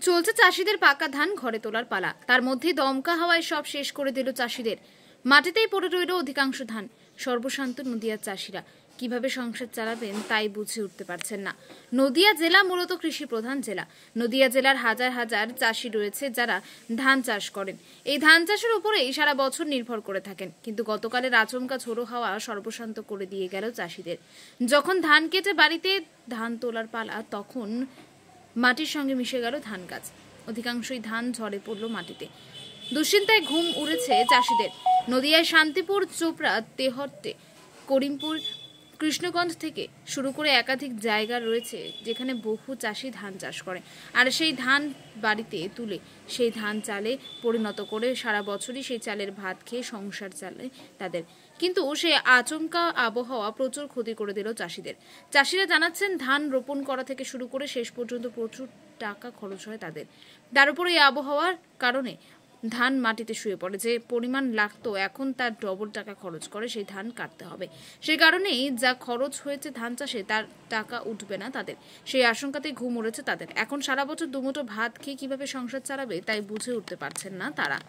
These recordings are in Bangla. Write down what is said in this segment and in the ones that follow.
চলছে চাষিদের পাকা ধান ঘরে তোলার পালা। তার মধ্যে দমকা হাওয়ায় সব শেষ করে দিল চাষিদের। মাটিতেই পড়ে রইল অধিকাংশ ধান। সর্বশান্ত নদিয়ার চাষিরা কিভাবে সংসার চালাবেন তাই বুঝে উঠতে পারছেন না। নদিয়া জেলা মূলত কৃষি প্রধান জেলা। নদিয়া জেলার হাজার হাজার চাষি রয়েছে যারা ধান চাষ করেন। এই ধান চাষের উপরেই সারা বছর নির্ভর করে থাকেন। কিন্তু গতকালের আচমকা ঝোড়ো হাওয়া সর্বশান্ত করে দিয়ে গেল চাষিদের। যখন ধান কেটে বাড়িতে ধান তোলার পালা, তখন মাটির সঙ্গে মিশে গেল ধান গাছ। অধিকাংশই ধান ঝরে পড়ল মাটিতে। দুশ্চিন্তায় ঘুম উড়েছে চাষিদের। নদিয়ায় শান্তিপুর, চোপড়া, তেহট্টে, করিমপুর, কৃষ্ণগঞ্জ থেকে শুরু করে একাধিক জায়গা রয়েছে যেখানে বহু চাষি ধান চাষ করে। আর সেই ধান বাড়িতে তুলে সেই ধান চালে পরিণত করে সারা বছরই সেই চালের ভাত খেয়ে সংসার চালে তাদের। কিন্তু সেই আচমকা আবহাওয়া প্রচুর ক্ষতি করে দিল চাষিদের। চাষিরা জানাচ্ছেন ধান রোপণ করা থেকে শুরু করে শেষ পর্যন্ত প্রচুর টাকা খরচ হয় তাদের। তার উপর এই আবহাওয়ার কারণে ধান মাটিতে শুয়ে পড়ে। যে পরিমাণ লাগতো এখন তার ডবল টাকা খরচ করে সেই ধান কাটতে হবে। সেই কারণেই যা খরচ হয়েছে ধান চাষে তার টাকা উঠবে না তাদের। সেই আশঙ্কাতেই ঘুম উড়েছে তাদের। এখন সারা বছর দুমুঠো ভাত খেয়ে কিভাবে সংসার চালাবে তাই বুঝে উঠতে পারছেন না তারা।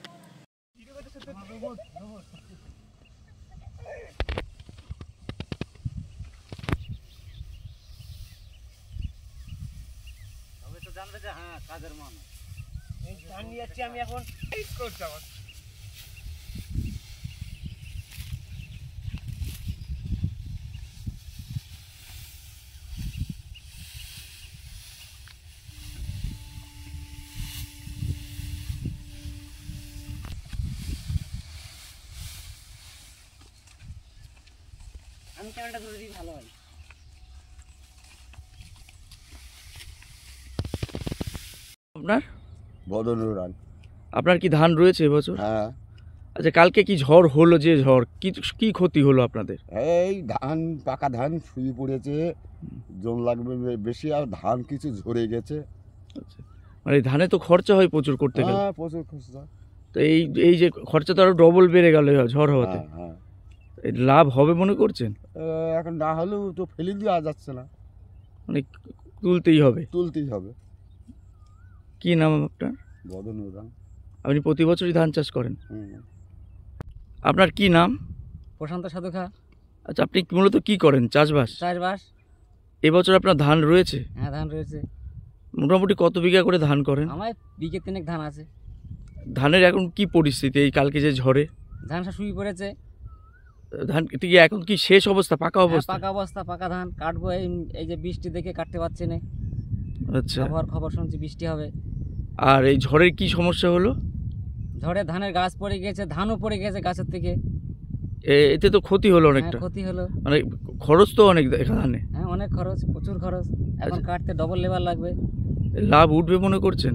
জানবে যে হ্যাঁ কাজের মানুষ এই ধান নিয়ে যাচ্ছি আমি এখন করছি আমার আমি ক্যামেরাটা ধরে দিই ভালো হয়। আপনার বদনুর রান। আপনার কি ধান রয়েছে এবছর? হ্যাঁ। আচ্ছা, কালকে কি ঝড় হলো? যে ঝড় কি কি ক্ষতি হলো আপনাদের? এই ধান, পাকা ধান শুয়ে পড়েছে, জল লাগবে বেশি, আর ধান কিছু ঝরে গেছে। আচ্ছা, মানে ধানে তো খরচা হয় প্রচুর করতে গেলে। হ্যাঁ, প্রচুর খরচা। তো এই যে খরচা তো আরো ডবল বেড়ে গেল ঝড় হওয়াতে। হ্যাঁ। এই লাভ হবে মনে করছেন? এখন না হলেও তো ফেলে দেওয়া যাচ্ছে না, মানে তুলতেই হবে। তুলতেই হবে। কি নাম আপনার? বদনুর রান। আপনি প্রতি বছরই ধান চাষ করেন? হুম। আপনার কি নাম? প্রশান্ত সাধুখা। আচ্ছা, আপনি মূলত কি করেন? চাষবাস? চাষবাস। এবছর আপনার ধান রয়েছে? হ্যাঁ, ধান রয়েছে। মোটামুটি কত বিঘা করে ধান করেন? আমার বিঘে তিনেক ধান আছে। ধানের এখন কি পরিস্থিতি এই কালকে যে ঝড়ে? ধান সব শুয়ে পড়েছে। ধান কি এখন কি শেষ অবস্থা, পাকা অবস্থা? পাকা অবস্থা, পাকা ধান কাটবো। এই যে বৃষ্টি দেখে কাটতে পারছি না। আচ্ছা, আবহাওয়ার খবর শুনছি বৃষ্টি হবে। আর এই ঝড়ের কি সমস্যা হলো? ঝড়ে ধানের গাছ পড়ে গেছে, ধানও পড়ে গেছে গাছের থেকে। এতে তো ক্ষতি হলো অনেকটা। ক্ষতি হলো, মানে খরচ তো অনেক ধানে। হ্যাঁ অনেক খরচ, প্রচুর খরচ। এখন কাটতে ডবল লেবার লাগবে। লাভ উঠবে মনে করছেন?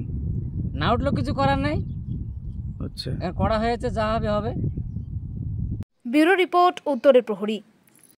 না উঠলেও কিছু করার নেই। আচ্ছা, করা হয়েছে, যা হবে হবে। ব্যুরো রিপোর্ট, উত্তরের প্রহরী।